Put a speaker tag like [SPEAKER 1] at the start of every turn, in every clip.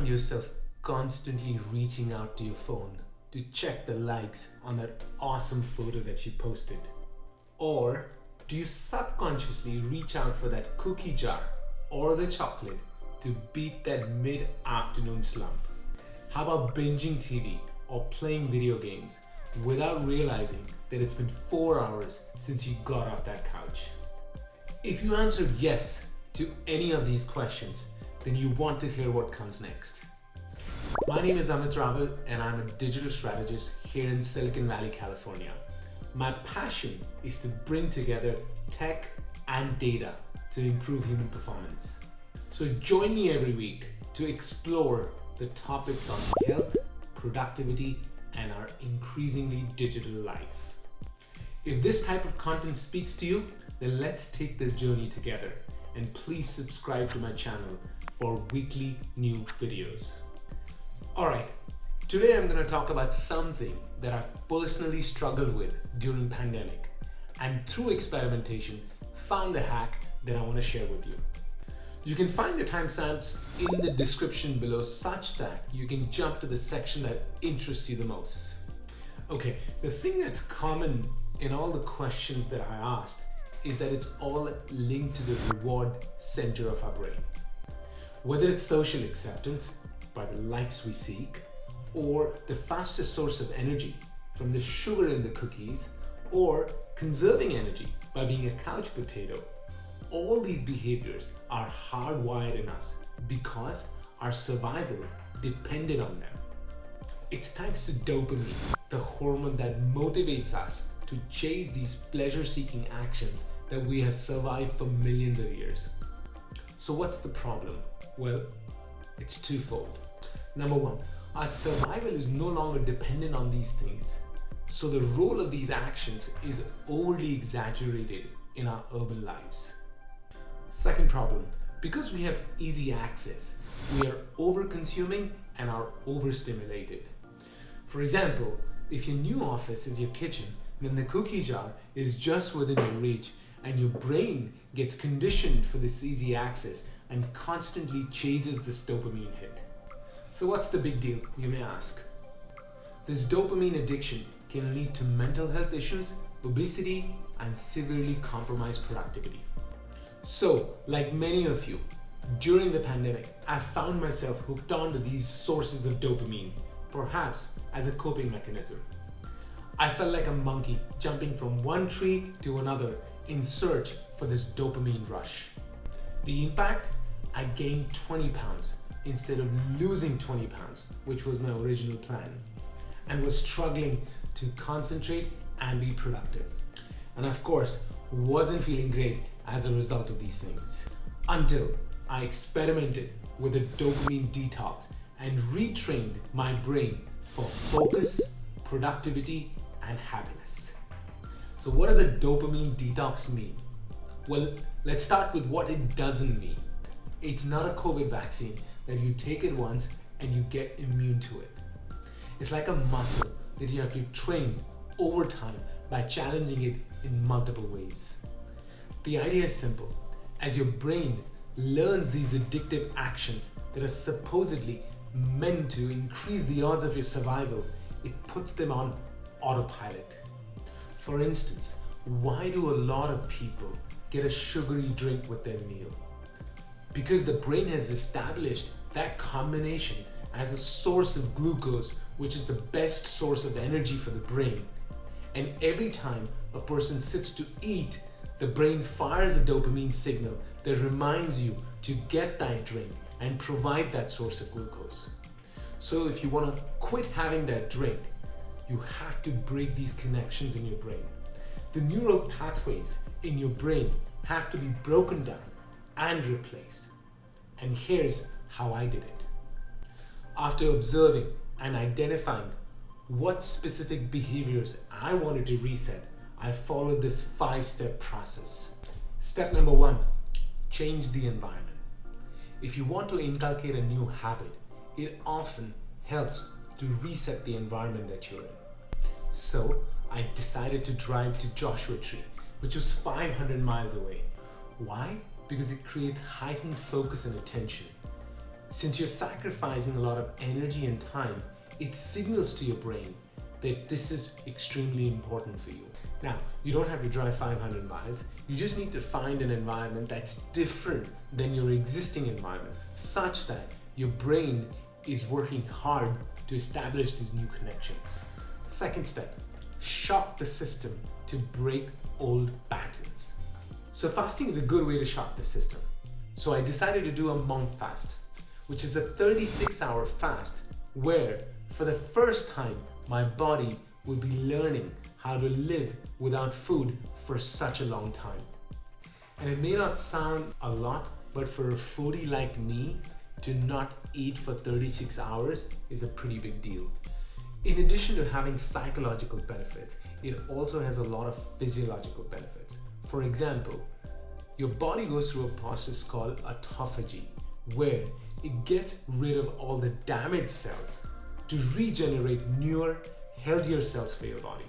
[SPEAKER 1] find yourself constantly reaching out to your phone to check the likes on that awesome photo that you posted? Or do you subconsciously reach out for that cookie jar or the chocolate to beat that mid-afternoon slump? How about binging TV or playing video games without realizing that it's been 4 hours since you got off that couch? If you answered yes to any of these questions, then you want to hear what comes next. My name is Amit Raval and I'm a digital strategist here in Silicon Valley, California. My passion is to bring together tech and data to improve human performance. So join me every week to explore the topics on health, productivity, and our increasingly digital life. If this type of content speaks to you, then let's take this journey together. And please subscribe to my channel for weekly new videos. Alright, today I'm going to talk about something that I've personally struggled with during pandemic, and through experimentation found a hack that I want to share with you. You can find the timestamps in the description below such that you can jump to the section that interests you the most. Okay, the thing that's common in all the questions that I asked is that it's all linked to the reward center of our brain. Whether it's social acceptance by the likes we seek, or the fastest source of energy from the sugar in the cookies, or conserving energy by being a couch potato, all these behaviors are hardwired in us because our survival depended on them. It's thanks to dopamine, the hormone that motivates us to chase these pleasure-seeking actions, that we have survived for millions of years. So what's the problem? Well, it's twofold. Number one, our survival is no longer dependent on these things. So the role of these actions is overly exaggerated in our urban lives. Second problem, because we have easy access, we are over-consuming and are overstimulated. For example, if your new office is your kitchen, then the cookie jar is just within your reach, and your brain gets conditioned for this easy access and constantly chases this dopamine hit. So what's the big deal, you may ask? This dopamine addiction can lead to mental health issues, obesity, and severely compromised productivity. So, like many of you, during the pandemic, I found myself hooked onto these sources of dopamine, perhaps as a coping mechanism. I felt like a monkey jumping from one tree to another in search for this dopamine rush. The impact? I gained 20 pounds instead of losing 20 pounds, which was my original plan, and was struggling to concentrate and be productive. And of course, wasn't feeling great as a result of these things, until I experimented with a dopamine detox and retrained my brain for focus, productivity, and happiness. So what does a dopamine detox mean? Well, let's start with what it doesn't mean. It's not a COVID vaccine that you take it once and you get immune to it. It's like a muscle that you have to train over time by challenging it in multiple ways. The idea is simple. As your brain learns these addictive actions that are supposedly meant to increase the odds of your survival, it puts them on autopilot. For instance, why do a lot of people get a sugary drink with their meal? Because the brain has established that combination as a source of glucose, which is the best source of energy for the brain. And every time a person sits to eat, the brain fires a dopamine signal that reminds you to get that drink and provide that source of glucose. So if you want to quit having that drink, you have to break these connections in your brain. The neural pathways in your brain have to be broken down and replaced. And here's how I did it. After observing and identifying what specific behaviors I wanted to reset, I followed this 5-step process. Step number 1, change the environment. If you want to inculcate a new habit, it often helps to reset the environment that you're in. So I decided to drive to Joshua Tree, which was 500 miles away. Why? Because it creates heightened focus and attention. Since you're sacrificing a lot of energy and time, it signals to your brain that this is extremely important for you. Now, you don't have to drive 500 miles. You just need to find an environment that's different than your existing environment, such that your brain is working hard to establish these new connections. Second step, shock the system to break old patterns. So fasting is a good way to shock the system. So I decided to do a monk fast, which is a 36-hour fast where for the first time my body will be learning how to live without food for such a long time. And it may not sound a lot, but for a foodie like me, to not eat for 36 hours is a pretty big deal. In addition to having psychological benefits, it also has a lot of physiological benefits. For example, your body goes through a process called autophagy, where it gets rid of all the damaged cells to regenerate newer, healthier cells for your body.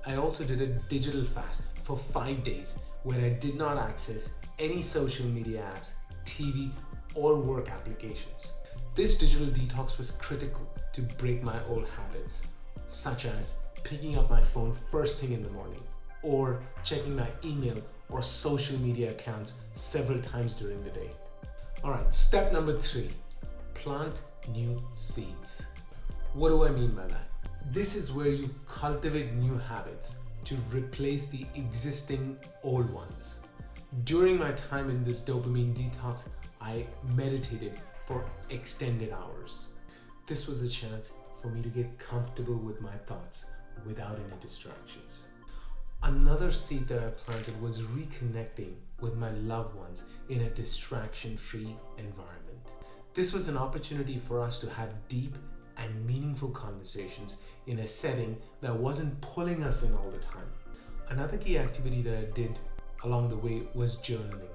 [SPEAKER 1] I also did a digital fast for 5 days where I did not access any social media apps, TV, or work applications. This digital detox was critical to break my old habits, such as picking up my phone first thing in the morning or checking my email or social media accounts several times during the day. All right, step number 3, plant new seeds. What do I mean by that? This is where you cultivate new habits to replace the existing old ones. During my time in this dopamine detox, I meditated for extended hours. This was a chance for me to get comfortable with my thoughts without any distractions. Another seed that I planted was reconnecting with my loved ones in a distraction-free environment. This was an opportunity for us to have deep and meaningful conversations in a setting that wasn't pulling us in all the time. Another key activity that I did along the way was journaling.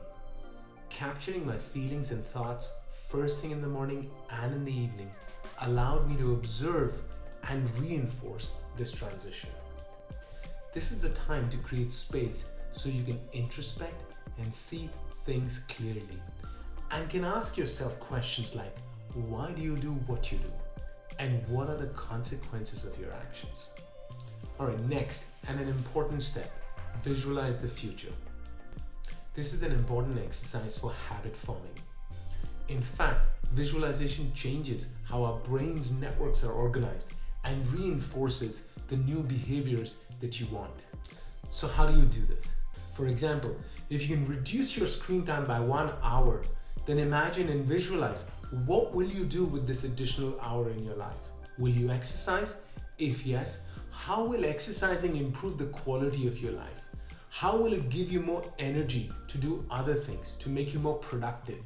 [SPEAKER 1] Capturing my feelings and thoughts first thing in the morning and in the evening allowed me to observe and reinforce this transition. This is the time to create space so you can introspect and see things clearly, and can ask yourself questions like, why do you do what you do? And what are the consequences of your actions? All right, next, and an important step, visualize the future. This is an important exercise for habit forming. In fact, visualization changes how our brain's networks are organized and reinforces the new behaviors that you want. So how do you do this? For example, if you can reduce your screen time by 1 hour, then imagine and visualize, what will you do with this additional hour in your life? Will you exercise? If yes, how will exercising improve the quality of your life? How will it give you more energy to do other things, to make you more productive?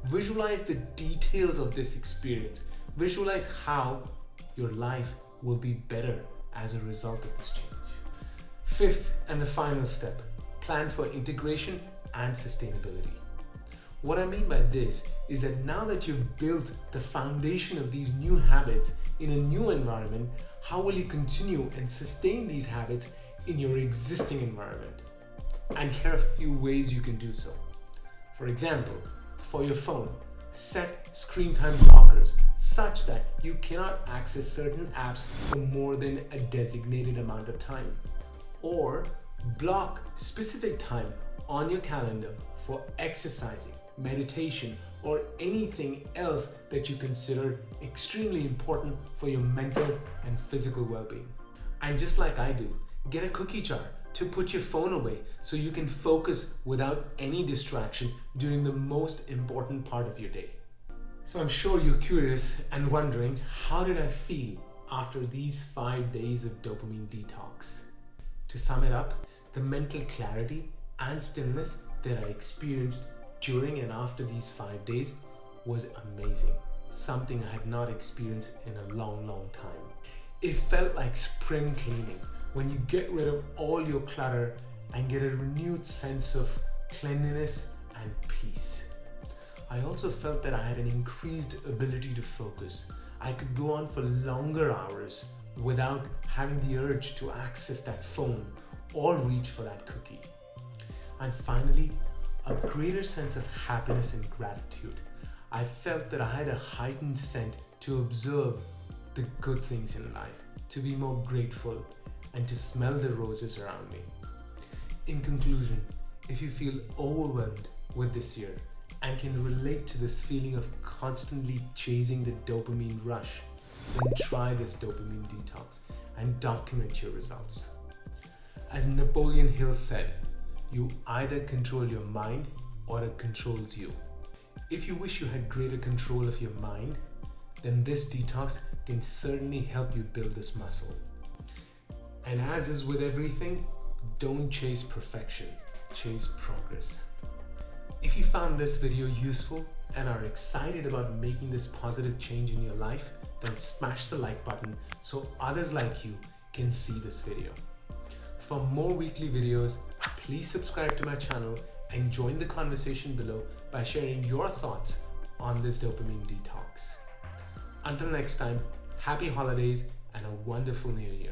[SPEAKER 1] Visualize the details of this experience. Visualize how your life will be better as a result of this change. Fifth and the final step, plan for integration and sustainability. What I mean by this is that now that you've built the foundation of these new habits in a new environment, how will you continue and sustain these habits in your existing environment? And here are a few ways you can do so. For example, for your phone, set screen time blockers such that you cannot access certain apps for more than a designated amount of time. Or block specific time on your calendar for exercising, meditation, or anything else that you consider extremely important for your mental and physical well-being. And just like I do, get a cookie jar to put your phone away so you can focus without any distraction during the most important part of your day. So I'm sure you're curious and wondering, how did I feel after these 5 days of dopamine detox? To sum it up, the mental clarity and stillness that I experienced during and after these 5 days was amazing. Something I had not experienced in a long time. It felt like spring cleaning, when you get rid of all your clutter and get a renewed sense of cleanliness and peace. I also felt that I had an increased ability to focus. I could go on for longer hours without having the urge to access that phone or reach for that cookie. And finally, a greater sense of happiness and gratitude. I felt that I had a heightened sense to observe the good things in life, to be more grateful, and to smell the roses around me. In conclusion, if you feel overwhelmed with this year and can relate to this feeling of constantly chasing the dopamine rush, then try this dopamine detox and document your results. As Napoleon Hill said, you either control your mind or it controls you. If you wish you had greater control of your mind, then this detox can certainly help you build this muscle. And as is with everything, don't chase perfection, chase progress. If you found this video useful and are excited about making this positive change in your life, then smash the like button so others like you can see this video. For more weekly videos, please subscribe to my channel and join the conversation below by sharing your thoughts on this dopamine detox. Until next time, happy holidays and a wonderful new year.